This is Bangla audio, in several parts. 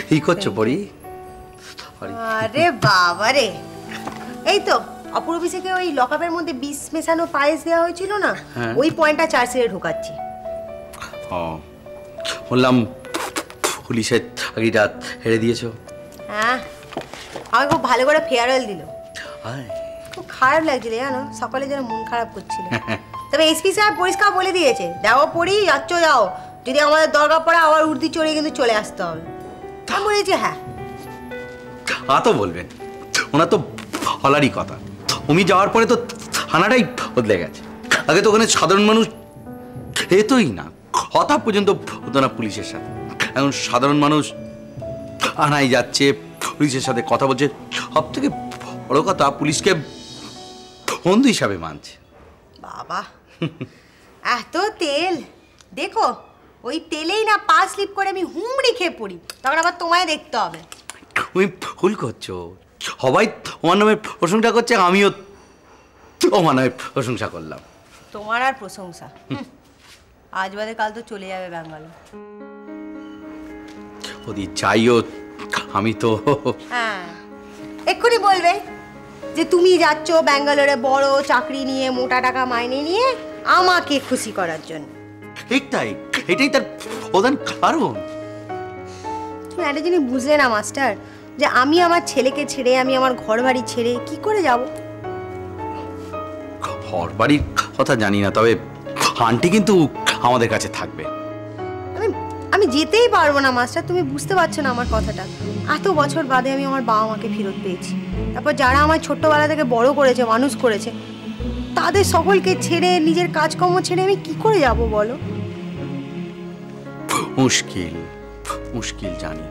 কি করছো পরি? আরে বাবা রে, এই তো অপূর্ব থেকে ওই লকআপের মধ্যে বিষ মেশানো পায়েস দেওয়া হয়েছিল না, ওই পয়েন্টটা চার্জশিটে ঢোকাচ্ছি। বললাম পুলিশের চাকরিটা হেরে দিয়েছো। হ্যাঁ, আমাকে খুব ভালো করে ফেয়ারওয়েল দিল। খুব খারাপ লাগছিল জানো, সকালে যেন মন খারাপ করছিল। তবে এসপি সাহেব পরিষ্কার বলে দিয়েছে, দেখো পড়ি যাচ্ছ যাও, যদি আমাদের দরকার পড়ে আবার উর্দি চড়ে কিন্তু চলে আসতে হবে। আমি বলেছি হ্যাঁ। তো বলবেন, ওনার তো হলারই কথা। উনি যাওয়ার পরে তো থানাটাই বদলে গেছে। আগে তো ওখানে সাধারণ মানুষ এতই না, কথা পর্যন্ত হতো না পুলিশের সাথে। এখন সাধারণ মানুষ আনাই যাচ্ছে, পুলিশের সাথে কথা বলছে। সব থেকে বড় কথা, পুলিশকে বন্ধু হিসাবে মানছে। বাবা এত তেল, দেখো ওই তেলেই না পা স্লিপ করে আমি হুমড়ি খেয়ে পড়ি, তখন আবার তোমায় দেখতে হবে। তুমি ভুল করছো, সবাই তোমার নামে প্রশংসা করছে, আমিও তোমার নামে প্রশংসা করলাম। তোমার আর প্রশংসা, আজ বাদে কাল তো চলে যাবে ব্যাঙ্গালোর। যদি চাইও আমি তো। হ্যাঁ, এক্ষুনি বলবে যে তুমি যাচ্ছ ব্যাঙ্গালোরে বড় চাকরি নিয়ে, মোটা টাকা মাইনে নিয়ে, আমাকে খুশি করার জন্য। এটাই তার প্রধান কারণ। তুমি একটা জিনিস বুঝলে না মাস্টার, যে আমি আমার ছেলেকে ছেড়ে, আমি আমার ঘর বাড়ি ছেড়ে কি করে যাব? ঘর বাড়ির কথা জানি না, তবে আন্টি কিন্তু আমাদের কাছে থাকবে। আমি যেতেই পারবো না মাস্টার, তুমি বুঝতে পারছো না আমার কথাটা। এত বছর বাদে আমি আমার বাবা মাকে ফেরত পেয়েছি, তারপর যারা আমার ছোট্টবেলা থেকে বড় করেছে, মানুষ করেছে, তাদের সকলকে ছেড়ে, নিজের কাজকর্ম ছেড়ে আমি কি করে যাব বলো? মুশকিল মুশকিল জানি।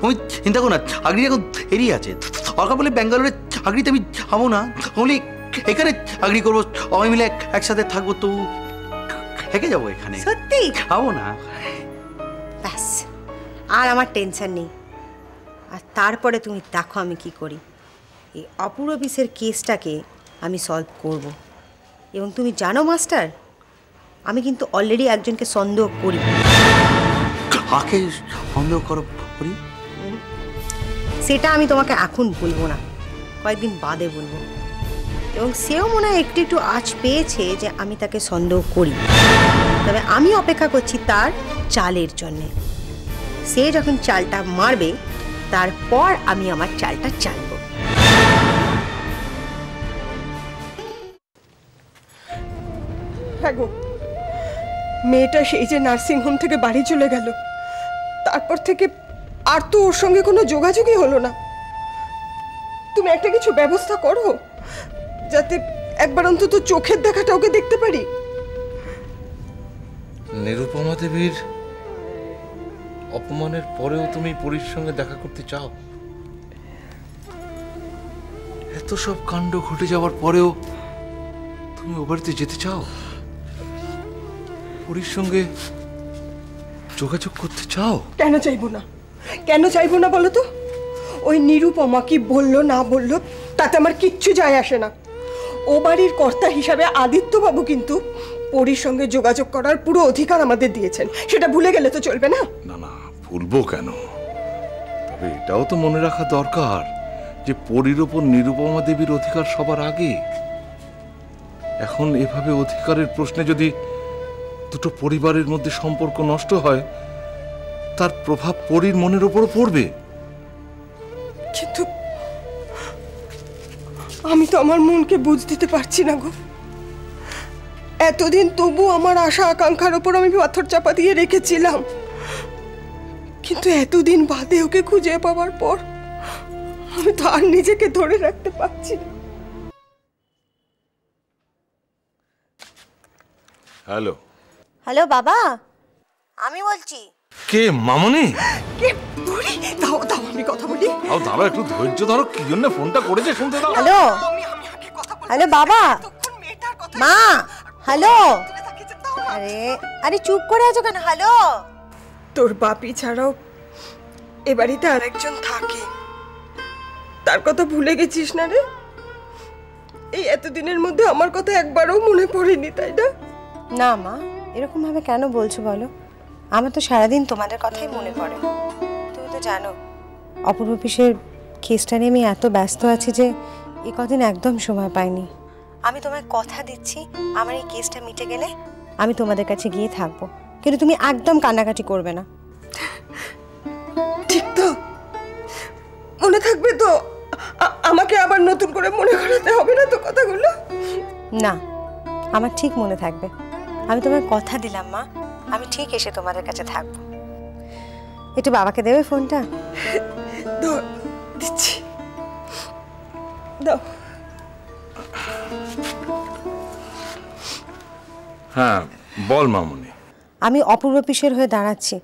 আমি চিন্তা করো না, চাকরি এখন এরই আছে। দরকার বলে ব্যাঙ্গালোরের চাকরিতে আমি যাবো না, বলি এখানে চাকরি করবো, সবাই মিলে একসাথে থাকবো। তো থেকে যাবো এখানে, সত্যি যাবো না। ব্যাস, আর আমার টেনশন নেই। আর তারপরে তুমি দেখো আমি কি করি। এই অপূর্ব বিষের কেসটাকে আমি সলভ করব। এবং তুমি জানো মাস্টার, আমি কিন্তু অলরেডি একজনকে সন্দেহ করি। কাকে সন্দেহ করি? সেটা আমি তোমাকে এখন বলবো না, কয়েকদিন বাদে বলবো। এবং সেও মনে হয় একটু একটু আঁচ পেয়েছে যে আমি তাকে সন্দেহ করি। তবে আমি অপেক্ষা করছি তার চালের জন্যে। সে যখন চালটা মারবে, তারপর আমি আমার চালটা চালবো। হ্যাঁ গো, মেয়েটা সেই যে নার্সিংহোম থেকে বাড়ি চলে গেল, তারপর থেকে আর তো ওর সঙ্গে কোনো যোগাযোগই হলো না। তুমি একটা কিছু ব্যবস্থা করো, যাতে একবার অন্তত চোখের দেখাটা ওকে দেখতে পারি। নিরুপমা দেবীর অপমানের পরেও তুমি পরীর সঙ্গে দেখা করতে চাও? এত সব কাণ্ড ঘটে যাওয়ার পরেও তুমি ও বাড়িতে যেতে চাও? পরীর সঙ্গে যোগাযোগ করতে চাও? কেন চাইবো না, কেন চাইবো না বলো তো? ওই নিরুপমা কি বললো না বললো তাতে আমার কিচ্ছু যায় আসে না। ও বাড়ির কর্তা হিসাবে আদিত্যবাবু কিন্তু পরীর সঙ্গে যোগাযোগ করার পুরো অধিকার আমাদের দিয়েছেন, সেটা ভুলে গেলে তো চলবে না। না না, ভুলবো কেন? তবে এটাও তো মনে রাখা দরকার যে পরীর ওপর নিরুপমা দেবীর অধিকার সবার আগে। এখন এভাবে অধিকারের প্রশ্নে যদি দুটো পরিবারের মধ্যে সম্পর্ক নষ্ট হয়, তার প্রভাব পরীর মনের উপরও পড়বে। কিন্তু আমি তো আমার মনকে বুঝ দিতে পারছি না গো। এতদিন তবু আমার আশা আকাঙ্ক্ষার উপর আমি পাথর চাপা দিয়ে রেখেছিলাম, কিন্তু এতদিন বাদে ওকে খুঁজে পাওয়ার পর আমি তো আর নিজেকে ধরে রাখতে পারছি না। হ্যালো হ্যালো বাবা, আমি বলছি। কে? মামনি? কে? বুড়ি, দাও দাও আমি কথা বলি। দাও দাঁড়াও, একটু ধৈর্য ধরো। কি জন্য ফোনটা করেছে শুনতে দাও। হ্যালো হ্যালো বাবা, মা, হ্যালো। আরে আরে চুপ করে আছো কেন? হ্যালো। তোর বাপি ছাড়াও এ বাড়িতে আরেকজন থাকে, তার কথা ভুলে গেছিস না রে? এই এতদিনের মধ্যে আমার কথা একবারও মনে পড়েনি, তাই না? না মা, এরকম ভাবে কেন বলছো বলো? আমার তো সারাদিন তোমাদের কথাই মনে পড়ে। তুমি তো জানো অপূর্ব পিসের কেসটা নিয়ে আমি এত ব্যস্ত আছি যে এ কদিন একদম সময় পাইনি। আমি তোমায় কথা দিচ্ছি, আমার এই কেসটা মিটে গেলে আমি তোমাদের কাছে গিয়ে থাকবো, কিন্তু তুমি একদম কান্নাকাটি করবে না। ঠিক তো? মনে থাকবে তো? আমাকে আবার নতুন করে মনে করাতে হবে না তো কথাগুলো? না, আমার ঠিক মনে থাকবে। আমি তোমায় কথা দিলাম মা, আমি ঠিক এসে তোমাদের কাছে থাকবো। একটু বাবাকে দেবে ফোনটা? ধর, দিচ্ছি, দাও। হ্যাঁ বল মামুনি। আমি অপূর্ব পিসের হয়ে দাঁড়াচ্ছি।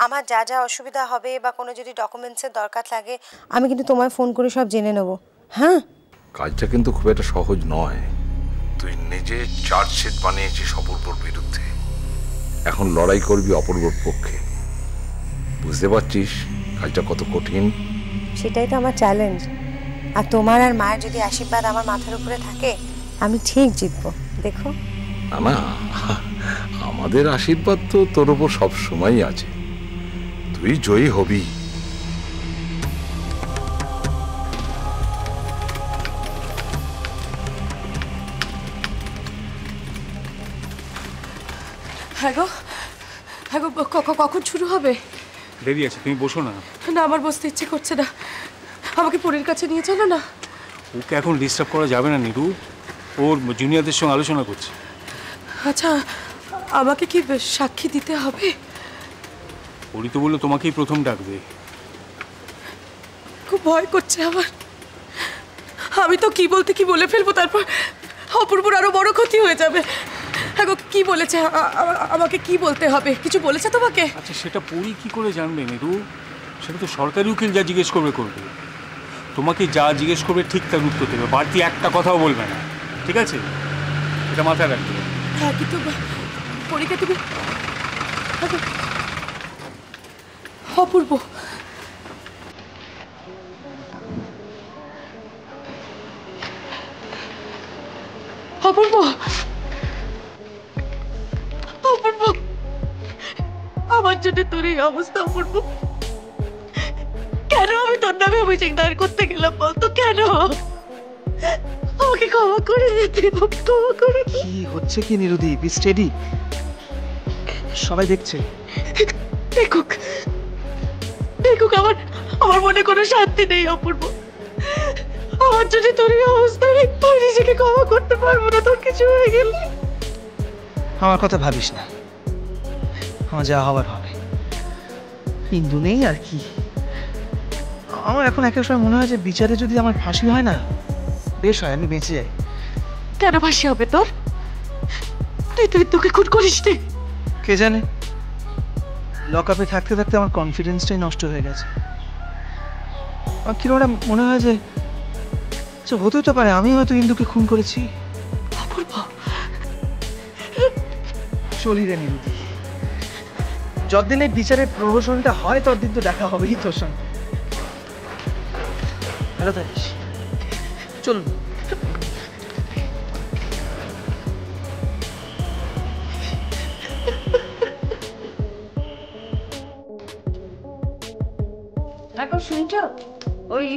আমার যা যা অসুবিধা হবে বা কোনো যদি ডকুমেন্টসের দরকার লাগে আমি কিন্তু তোমায় ফোন করে সব জেনে নেব। হ্যাঁ, কাজটা কিন্তু খুব একটা সহজ নয়। তুই নিজে চার্জশিট বানিয়েছিস অপূর্বর বিরুদ্ধে, এখন লড়াই করবি অপূর্বর পক্ষে। বুঝতে পারছিস কাজটা কত কঠিন? সেটাই তো আমার চ্যালেঞ্জ। আর তোমার আর মায়ের যদি আশীর্বাদ আমার মাথার উপরে থাকে আমি ঠিক জিতবো, দেখো। না না, আমাদের আশীর্বাদ তো তোর ওপর সবসময়ই আছে, তুই জয়ী হবি। হ্যাঁ গো, কখন শুরু হবে? দেরি আছে, তুমি বসো না। না, আমার বসতে ইচ্ছে করছে না, আমাকে পরীর কাছে নিয়ে চলো না। ওকে এখন ডিস্টার্ব করা যাবে না নীরু, ওর জুনিয়রদের সঙ্গে আলোচনা করছে। আচ্ছা, আমাকে কি সাক্ষী দিতে হবে? ওরই তো বললো তোমাকেই প্রথম ডাকবে। খুব ভয় করছে আমার। আমি তো কি বলতে কি বলে ফেলবো, তারপর অপূর্বর আরো বড় ক্ষতি হয়ে যাবে। হ্যাঁ গো, কি বলেছে? আমাকে কি বলতে হবে? কিছু বলেছে তোমাকে? আচ্ছা, সেটা পড়ি কি করে জানবে নীরু? সেটা তো সরকারি উকিল যা জিজ্ঞেস করবে করবে। তোমাকে যা জিজ্ঞেস করবে ঠিক তার উত্তর দেবে, বাড়তি একটা কথাও বলবে না, ঠিক আছে? এটা মাথায় রাখবে। হ্যাঁ, কিন্তু পরীকে তুমি অপূর্ব, অপূর্ব, অপূর্ব, আমার জন্য তোর এই অবস্থা অপূর্ব। কেন আমি তোর নামে অভিযোগ দায়ের করতে গেলাম বলতো? কেন? আমাকে ক্ষমা করে দিতে, ক্ষমা করে দে। কি হচ্ছে কি নিরুদি? বি স্টেডি, সবাই দেখছে। দেখুক, দেখুক, আমার মনে কোনো শান্তি নেই অপূর্ব। আমার যদি তোর এই অবস্থা, আমি নিজেকে ক্ষমা করতে পারবো না তোর কিছু হয়ে গেলে। আমার কথা ভাবিস না, আমার যা হবার হবে। ইন্দু নেই আর কি। আমার এখন এক সময় মনে হয় যে বিচারে যদি আমার ফাঁসি হয় না, বেশ হয়, আমি বেঁচে যাই। কেন ফাঁসি হবে তোর? তোকে খুন করিস নি? কে জানে, লকআপে থাকতে থাকতে আমার কনফিডেন্সটাই নষ্ট হয়ে গেছে। আমার কিরকম একটা মনে হয় যে হতেও তো পারে আমি হয়তো ইন্দুকে খুন করেছি। অপূর্ব, চলি রে নিরুদি, যতদিন এই বিচারের প্রহসনটা হয় ততদিন তো দেখা হবেই তোর সঙ্গে। ভালো থাকিস, চলুন। এখন শুনছো, ওই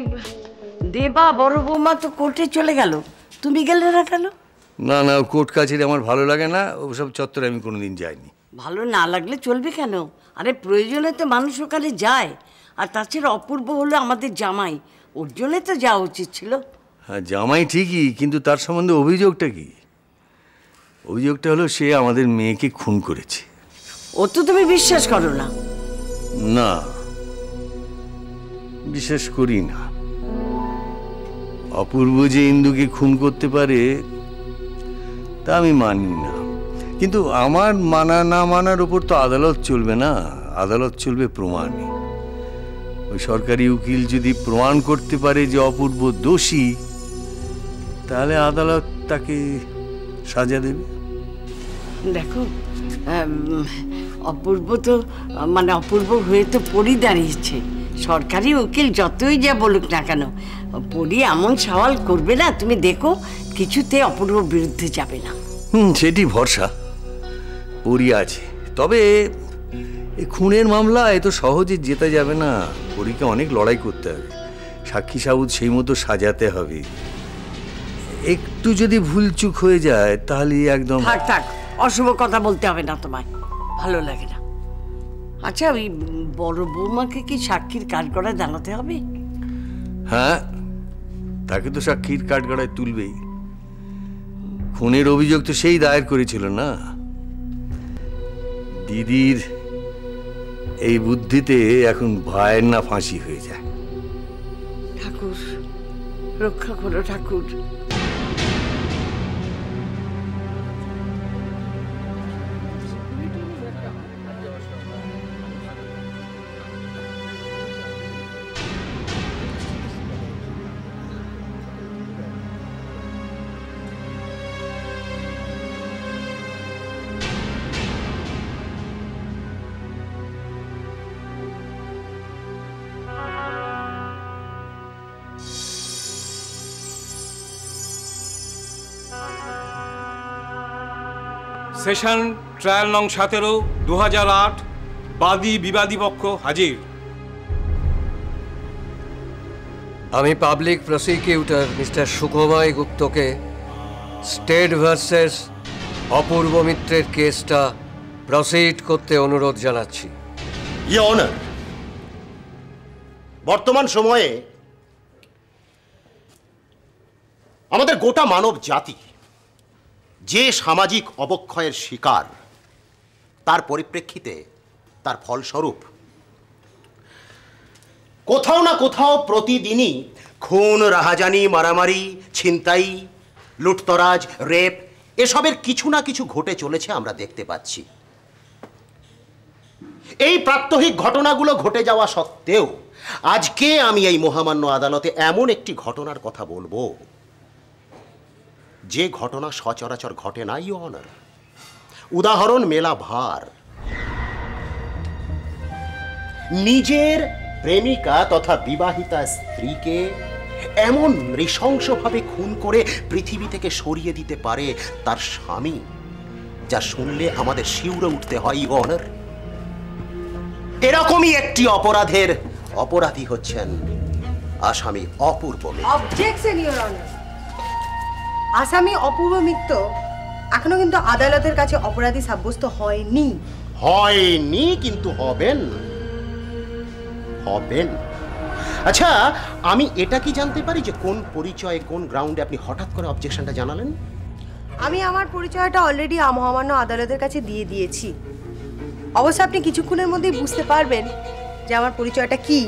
দেবা বড় বৌমা তো কোর্টে চলে গেল, তুমি গেলে না কেন? না না, কোর্ট কাছারি আমার ভালো লাগে না, ওসব চত্বরে আমি কোনোদিন যাইনি। ভালো না লাগলে চলবে কেন? আরে প্রয়োজনে তো মানুষ ওখানে যায়। আর তাছাড়া অপূর্ব হলো আমাদের জামাই, ওর জন্যে তো যাওয়া উচিত ছিল। হ্যাঁ, জামাই ঠিকই, কিন্তু তার সম্বন্ধে অভিযোগটা কি? অভিযোগটা হলো সে আমাদের মেয়েকে খুন করেছে। ও তো তুমি বিশ্বাস করো না? না, বিশ্বাস করি না। অপূর্ব যে ইন্দুকে খুন করতে পারে তা আমি মানি না, কিন্তু আমার মানা না মানার উপর তো আদালত চলবে না, আদালত চলবে প্রমাণে। ওই সরকারি উকিল যদি প্রমাণ করতে পারে যে অপূর্ব দোষী, তাহলে আদালত তাকে সাজা দেবে। দেখো, অপূর্ব তো মানে অপূর্ব হয়ে তো পরি দাঁড়িয়েছে। সরকারি উকিল যতই যা বলুক না কেন, পরি এমন সওয়াল করবে না, তুমি দেখো কিছুতে অপূর্বর বিরুদ্ধে যাবে না। সেটি ভরসা পরি আছে, তবে এই খুনের মামলা এ তো সহজে জেতা যাবে না, পরীকে অনেক লড়াই করতে হবে, সাক্ষী সাবুত সেই মতো সাজাতে হবে। একটু যদি ভুলচুক হয়ে যায় তাহলে একদম। থাক থাক, অশুভ কথা বলতে হবে না তোমায়, ভালো লাগে না। আচ্ছা, ওই বড় বৌমাকে কি সাক্ষীর কাঠগড়ায় দাঁড়াতে হবে? হ্যাঁ, তাকে তো সাক্ষীর কাঠগড়ায় তুলবেই। খুনের অভিযোগ তো সেই দায়ের করেছিল না। দিদির এই বুদ্ধিতে এখন ভাইয়ের না ফাঁসি হয়ে যায়। ঠাকুর রক্ষা করো ঠাকুর। সেশন ট্রায়াল নং 17, 2008, বাদী বিবাদী পক্ষ হাজির। আমি পাবলিক প্রসিকিউটর মিস্টার সুখময় গুপ্তকে স্টেট ভার্সেস অপূর্ব মিত্রের কেসটা প্রসিড করতে অনুরোধ জানাচ্ছি। ইয়োর অনার, বর্তমান সময়ে আমাদের গোটা মানব জাতি যে সামাজিক অবক্ষয়ের শিকার, তার পরিপ্রেক্ষিতে তার ফলস্বরূপ কোথাও না কোথাও প্রতিদিনই খুন, রাহাজানি, মারামারি, ছিনতাই, লুটতরাজ, রেপ এসবের কিছু না কিছু ঘটে চলেছে আমরা দেখতে পাচ্ছি। এই প্রাত্যহিক ঘটনাগুলো ঘটে যাওয়া সত্ত্বেও আজকে আমি এই মহামান্য আদালতে এমন একটি ঘটনার কথা বলবো যে ঘটনা সচরাচর ঘটে না, ইয়োর অনার। উদাহরণ মেলা ভার। নিজের প্রেমিকা তথা বিবাহিতা স্ত্রীকে এমন নৃশংসভাবে খুন করে পৃথিবী থেকে সরিয়ে দিতে পারে তার স্বামী, যা শুনলে আমাদের শিউরে উঠতে হয়, ইয়োর অনার। এরকমই একটি অপরাধের অপরাধী হচ্ছেন আসামি Apurba Mitra. Objection, your honour. আসামি অপূর্ব মিত্র এখনো কিন্তু আদালতের কাছে অপরাধী সাব্যস্ত হয়নি। হয়নি, কিন্তু হবেন। আচ্ছা, আমি এটা কি জানতে পারি যে কোন পরিচয়ে, কোন গ্রাউন্ডে আপনি হঠাৎ করে অবজেকশনটা জানালেন? আমি আমার পরিচয়টা অলরেডি মহামান্য আদালতের কাছে দিয়ে দিয়েছি। অবশ্য আপনি কিছুক্ষণের মধ্যেই বুঝতে পারবেন যে আমার পরিচয়টা কি।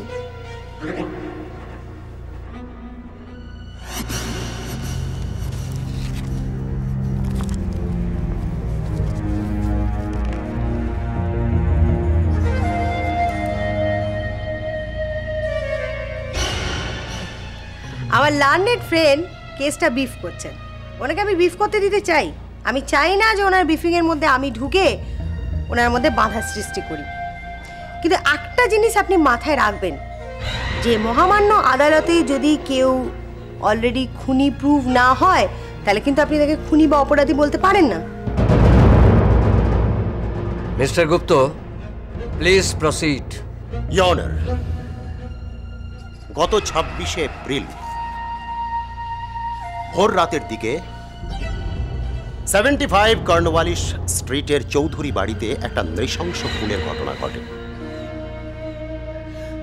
আমার লার্নেড ফ্রেন্ড কেসটা বিফ করছেন। ওনাকে আমি বিফ করতে দিতে চাই। আমি চাই না যে ওনার বিফিংয়ের মধ্যে আমি ঢুকে ওনার মধ্যে বাধা সৃষ্টি করি। কিন্তু একটা জিনিস আপনি মাথায় রাখবেন, যে মহামান্য আদালতে যদি কেউ অলরেডি খুনি প্রুভ না হয় তাহলে কিন্তু আপনি তাকে খুনি বা অপরাধী বলতে পারেন না। Mister Gupta, please proceed. Your honour, গত 26শে এপ্রিল ভোর রাতের দিকে 75 কর্নওয়ালিস স্ট্রিটের চৌধুরী বাড়িতে একটা নৃশংস খুনের ঘটনা ঘটে।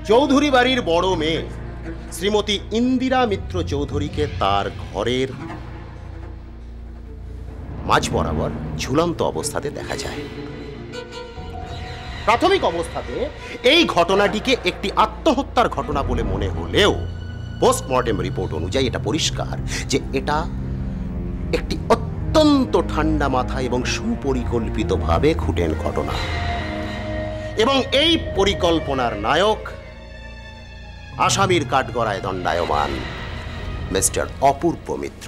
চৌধুরী বাড়ির বড় মেয়ে শ্রীমতী ইন্দিরা মিত্র চৌধুরীকে তার ঘরের মাঝ বরাবর ঝুলন্ত অবস্থাতে দেখা যায়। প্রাথমিক অবস্থাতে এই ঘটনাটিকে একটি আত্মহত্যার ঘটনা বলে মনে হলেও পোস্টমর্টেম রিপোর্ট অনুযায়ী এটা পরিষ্কার যে এটা একটি অত্যন্ত ঠান্ডা মাথা এবং সুপরিকল্পিতভাবে খুনের ঘটনা। এবং এই পরিকল্পনার নায়ক আসামির কাঠগড়ায় দণ্ডায়মান মিস্টার অপূর্ব মিত্র।